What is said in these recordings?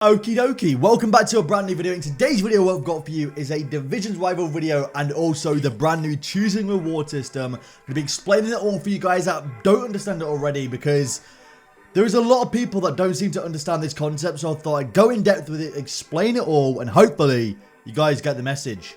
Okie dokie, welcome back to a brand new video. In today's video, what I've got for you is a divisions rival video and also the brand new choosing reward system. I'm going to be explaining it all for you guys that don't understand it already, because there is a lot of people that don't seem to understand this concept. So I thought I'd go in depth with it, explain it all, and hopefully you guys get the message.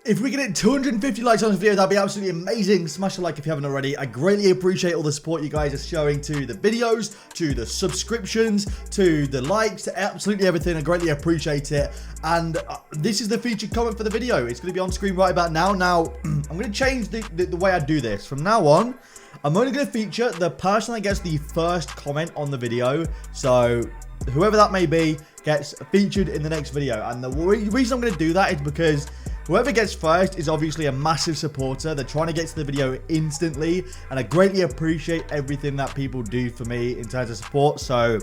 If we can hit 250 likes on this video, that'd be absolutely amazing. Smash a like if you haven't already. I greatly appreciate all the support you guys are showing to the videos, to the subscriptions, to the likes, to absolutely everything. I greatly appreciate it. And this is the featured comment for the video. It's going to be on screen right about now. Now, I'm going to change the way I do this. From now on, I'm only going to feature the person that gets the first comment on the video. So whoever that may be gets featured in the next video. And the reason I'm going to do that is because whoever gets first is obviously a massive supporter. They're trying to get to the video instantly, and I greatly appreciate everything that people do for me in terms of support. So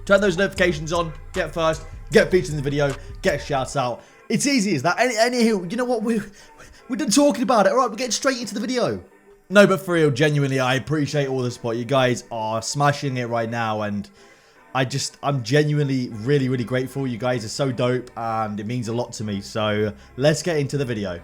turn those notifications on, get first, get featured in the video, get shouts out. It's easy as that. Anywho, you know what? We're done talking about it. All right, we're getting straight into the video. No, but for real, genuinely, I appreciate all the support. You guys are smashing it right now, and I'm genuinely really grateful. You guys are so dope and it means a lot to me. So let's get into the video.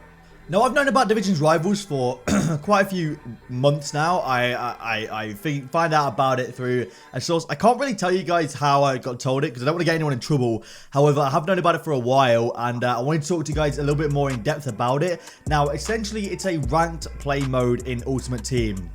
Now, I've known about Divisions Rivals for quite a few months now. I find out about it through a source. I can't really tell you guys how I got told it because I don't want to get anyone in trouble. However, I have known about it for a while, and I wanted to talk to you guys a little bit more in depth about it. Now, essentially, it's a ranked play mode in Ultimate Team.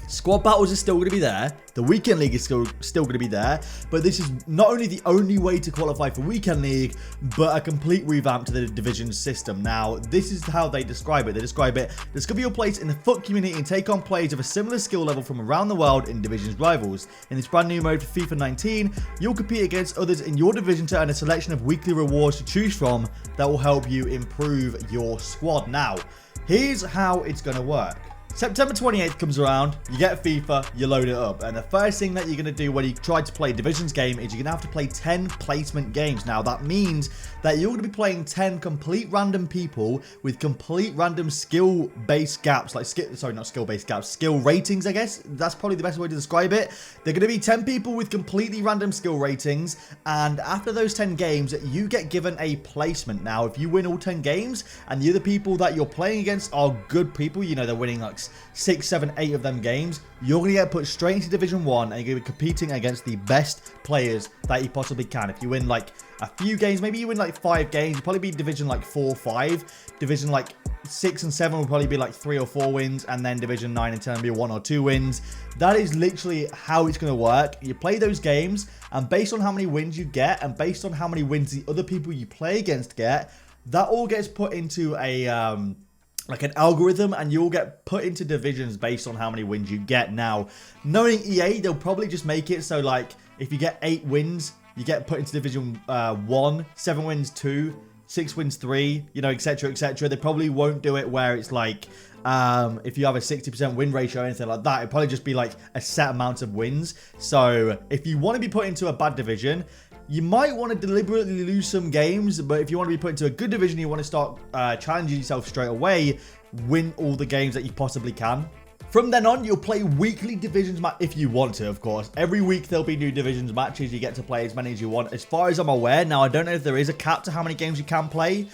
Squad battles are still going to be there. The Weekend League is still going to be there. But this is not only the only way to qualify for Weekend League, but a complete revamp to the division system. Now, this is how they describe it. They describe it: discover your place in the FUT community and take on players of a similar skill level from around the world in Divisions Rivals. In this brand new mode for FIFA 19, you'll compete against others in your division to earn a selection of weekly rewards to choose from that will help you improve your squad. Now, here's how it's going to work. September 28th comes around, you get FIFA, you load it up, and the first thing that you're going to do when you try to play Divisions game is you're going to have to play 10 placement games. Now, that means that you're going to be playing 10 complete random people with complete random skill-based gaps, skill ratings, I guess. That's probably the best way to describe it. They're going to be 10 people with completely random skill ratings, and after those 10 games, you get given a placement. Now, if you win all 10 games, and the other people that you're playing against are good people, you know, they're winning like 6, 7, 8 of them games, you're going to get put straight into Division 1 and you're going to be competing against the best players that you possibly can. If you win like a few games, maybe you win like 5 games, you'll probably be Division like 4 or 5. Division like 6 and 7 will probably be like 3 or 4 wins, and then Division 9 and 10 will be 1 or 2 wins. That is literally how it's going to work. You play those games, and based on how many wins you get, and based on how many wins the other people you play against get, that all gets put into a like an algorithm, and you'll get put into divisions based on how many wins you get. Now, knowing EA, they'll probably just make it so like if you get 8 wins, you get put into Division 1, 7 wins 2, 6 wins 3, you know, etc, etc. They probably won't do it where it's like if you have a 60% win ratio or anything like that, it'd probably just be like a set amount of wins. So if you want to be put into a bad division, you might want to deliberately lose some games, but if you want to be put into a good division, you want to start challenging yourself straight away, win all the games that you possibly can. From then on, you'll play weekly divisions match if you want to, of course. Every week, there'll be new divisions matches. You get to play as many as you want. As far as I'm aware, now I don't know if there is a cap to how many games you can play.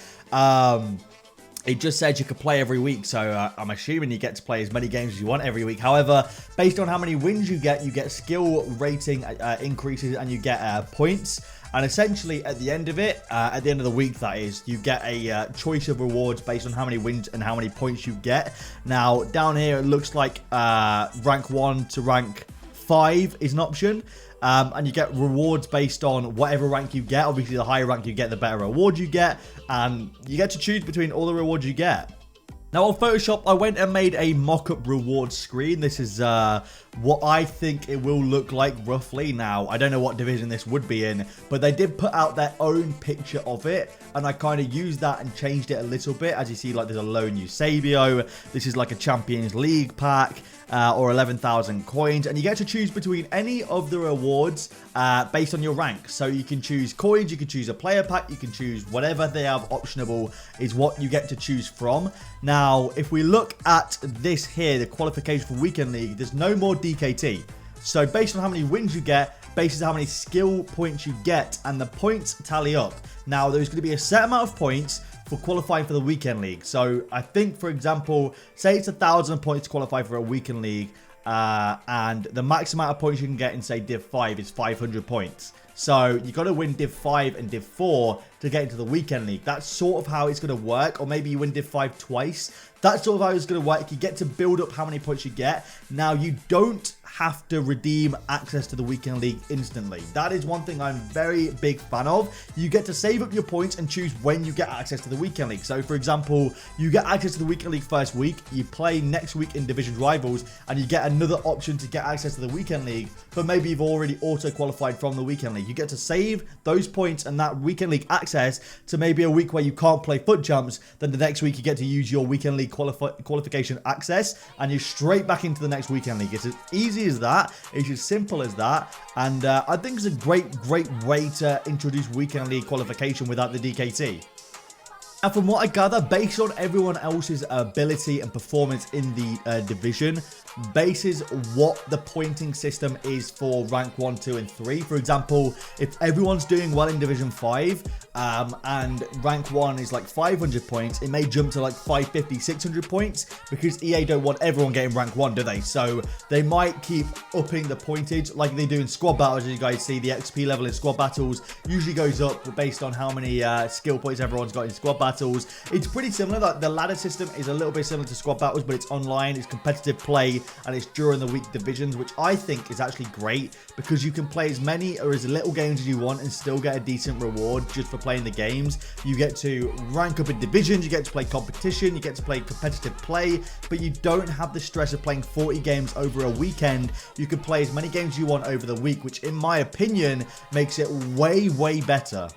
It just says you could play every week, so I'm assuming you get to play as many games as you want every week. However, based on how many wins you get skill rating increases, and you get points. And essentially, at the end of it, at the end of the week, that is, you get a choice of rewards based on how many wins and how many points you get. Now, down here, it looks like rank 1 to rank 5 is an option. And you get rewards based on whatever rank you get. Obviously, the higher rank you get, the better reward you get. And you get to choose between all the rewards you get. Now, on Photoshop, I went and made a mock-up reward screen. This is what I think it will look like roughly. Now, I don't know what division this would be in, but they did put out their own picture of it, and I kind of used that and changed it a little bit. As you see, like, there's a lone Eusebio. This is like a Champions League pack. Or 11,000 coins, and you get to choose between any of the rewards based on your rank. So you can choose coins, you can choose a player pack, you can choose whatever they have optionable is what you get to choose from. Now, if we look at this here, the qualification for Weekend League, there's no more DKT. So based on how many wins you get, basis how many skill points you get, and the points tally up. Now, there's going to be a set amount of points for qualifying for the weekend league. So I think, for example, say it's 1,000 points to qualify for a weekend league, and the max amount of points you can get in, say, Div 5 is 500 points. So you got to win Div 5 and Div 4 to get into the weekend league. That's sort of how it's going to work. Or maybe you win Div 5 twice. That's sort of how it's going to work. You get to build up how many points you get. Now, you don't have to redeem access to the weekend league instantly. That is one thing I'm very big fan of. You get to save up your points and choose when you get access to the weekend league. So, for example, you get access to the weekend league first week, you play next week in division rivals, and you get another option to get access to the weekend league, but maybe you've already auto-qualified from the weekend league. You get to save those points and that weekend league access to maybe a week where you can't play foot jumps. Then the next week you get to use your weekend league qualification access, and you're straight back into the next weekend league. It's as easy as that. It's as simple as that. And I think it's a great way to introduce weekend league qualification without the DKT. And from what I gather, based on everyone else's ability and performance in the division, bases what the pointing system is for rank 1, 2, and 3. For example, if everyone's doing well in Division 5 and rank 1 is like 500 points, it may jump to like 550, 600 points because EA don't want everyone getting rank 1, do they? So they might keep upping the pointage like they do in squad battles. As you guys see, the XP level in squad battles usually goes up based on how many skill points everyone's got in squad battles. It's pretty similar. Like the ladder system is a little bit similar to squad battles, but it's online, it's competitive play, and it's during the week divisions, which I think is actually great because you can play as many or as little games as you want and still get a decent reward just for playing the games. You get to rank up in divisions, you get to play competition, you get to play competitive play, but you don't have the stress of playing 40 games over a weekend. You can play as many games as you want over the week, which in my opinion makes it way better.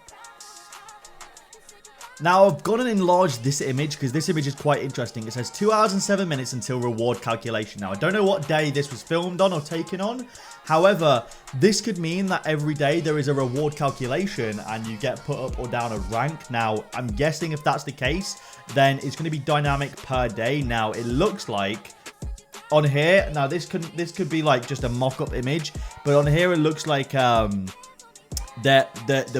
Now, I've gone and enlarged this image because this image is quite interesting. It says 2 hours and 7 minutes until reward calculation. Now, I don't know what day this was filmed on or taken on. However, this could mean that every day there is a reward calculation and you get put up or down a rank. Now, I'm guessing if that's the case, then it's going to be dynamic per day. Now, it looks like on here, now this could be like just a mock-up image, but on here it looks like the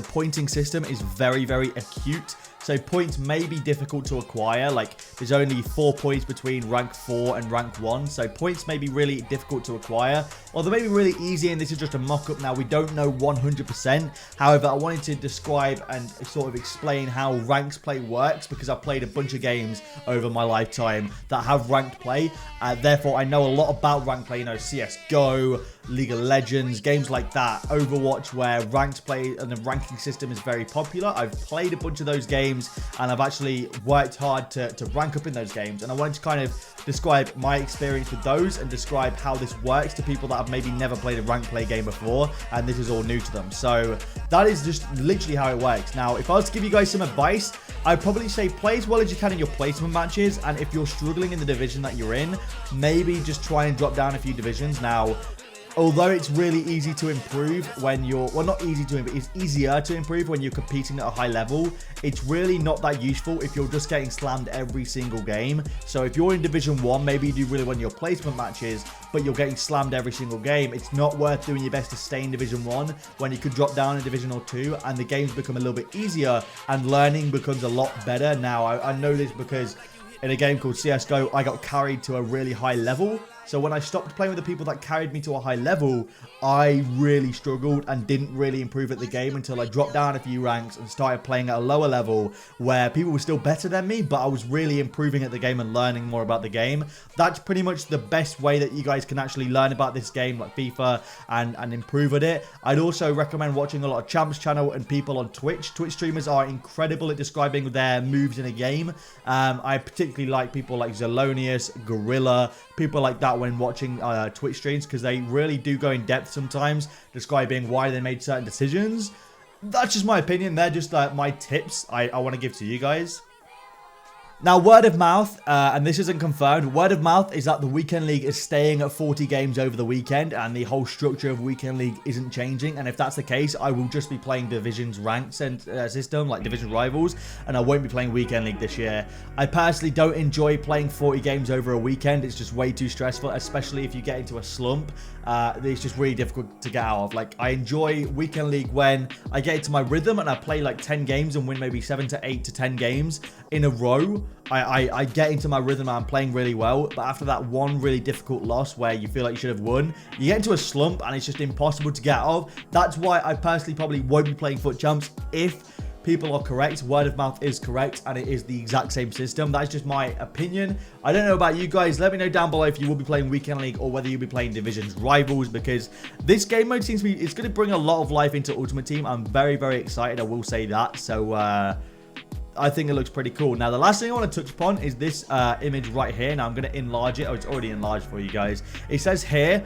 pointing system is very acute. So points may be difficult to acquire, like there's only 4 points between rank 4 and rank 1, so points may be really difficult to acquire, or they may be really easy, and this is just a mock-up. Now, we don't know 100%, however, I wanted to describe and sort of explain how ranked play works, because I've played a bunch of games over my lifetime that have ranked play, therefore I know a lot about ranked play, you know, CSGO, League of Legends, games like that, Overwatch, where ranked play and the ranking system is very popular. I've played a bunch of those games, and I've actually worked hard to rank up in those games, and I wanted to kind of describe my experience with those and describe how this works to people that have maybe never played a ranked play game before, and this is all new to them. So that is just literally how it works. Now, if I was to give you guys some advice, I'd probably say play as well as you can in your placement matches, and if you're struggling in the division that you're in, maybe just try and drop down a few divisions. Now, although it's really easy to improve when you're, well, not easy to improve, it's easier to improve when you're competing at a high level. It's really not that useful if you're just getting slammed every single game. So if you're in Division 1, maybe you do really well in your placement matches, but you're getting slammed every single game. It's not worth doing your best to stay in Division 1 when you could drop down in Division or 2 and the games become a little bit easier and learning becomes a lot better. Now, I know this because in a game called CSGO, I got carried to a really high level. So when I stopped playing with the people that carried me to a high level, I really struggled and didn't really improve at the game until I dropped down a few ranks and started playing at a lower level where people were still better than me, but I was really improving at the game and learning more about the game. That's pretty much the best way that you guys can actually learn about this game, like FIFA, and improve at it. I'd also recommend watching a lot of Champs channel and people on Twitch. Twitch streamers are incredible at describing their moves in a game. I particularly like people like Zelonius, Gorilla, people like that when watching Twitch streams, because they really do go in depth sometimes describing why they made certain decisions. That's just my opinion. They're just my tips I want to give to you guys. Now, word of mouth, and this isn't confirmed, word of mouth is that the Weekend League is staying at 40 games over the weekend, and the whole structure of Weekend League isn't changing. And if that's the case, I will just be playing Divisions ranked system, like Division Rivals, and I won't be playing Weekend League this year. I personally don't enjoy playing 40 games over a weekend. It's just way too stressful, especially if you get into a slump. It's just really difficult to get out of. Like, I enjoy Weekend League when I get into my rhythm and I play like 10 games and win maybe 7 to 8 to 10 games in a row. I get into my rhythm and I'm playing really well, but after that one really difficult loss where you feel like you should have won, you get into a slump and it's just impossible to get out of. That's why I personally probably won't be playing Foot Champs if people are correct. Word of mouth is correct, and it is the exact same system. That's just my opinion. I don't know about you guys. Let me know down below if you will be playing Weekend League or whether you'll be playing Divisions Rivals, because this game mode seems to be, it's going to bring a lot of life into Ultimate Team. I'm very, very excited. I will say that. So, I think it looks pretty cool. Now, the last thing I want to touch upon is this image right here. Now, I'm going to enlarge it. Oh, it's already enlarged for you guys. It says here,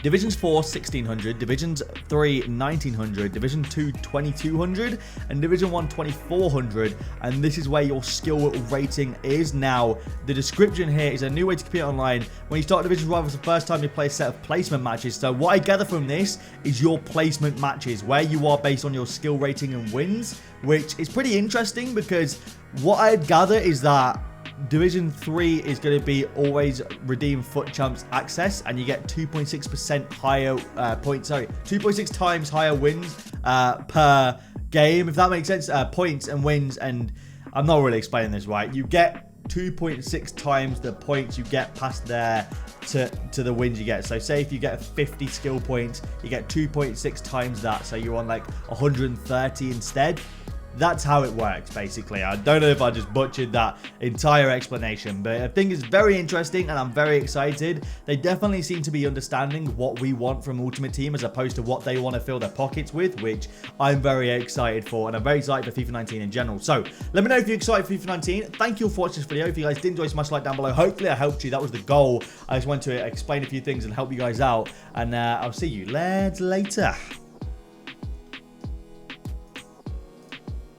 Divisions 4, 1600, Divisions 3, 1900, Division 2, 2200, and Division 1, 2400. And this is where your skill rating is. Now, the description here is a new way to compete online. When you start Division Rivals the first time, you play a set of placement matches. So what I gather from this is your placement matches, where you are based on your skill rating and wins, which is pretty interesting, because what I gather is that Division 3 is going to be always redeem Foot Champs access, and you get 2.6% higher points. Sorry, 2.6 times higher wins per game, if that makes sense. Points and wins, and I'm not really explaining this right. You get 2.6 times the points you get past there to the wins you get. So say if you get 50 skill points, you get 2.6 times that. So you're on like 130 instead. That's how it works, basically. I don't know if I just butchered that entire explanation, but I think it's very interesting and I'm very excited. They definitely seem to be understanding what we want from Ultimate Team as opposed to what they want to fill their pockets with, which I'm very excited for, and I'm very excited for FIFA 19 in general. So let me know if you're excited for FIFA 19. Thank you for watching this video. If you guys did enjoy, smash like down below. Hopefully I helped you. That was the goal. I just wanted to explain a few things and help you guys out, and I'll see you lads later.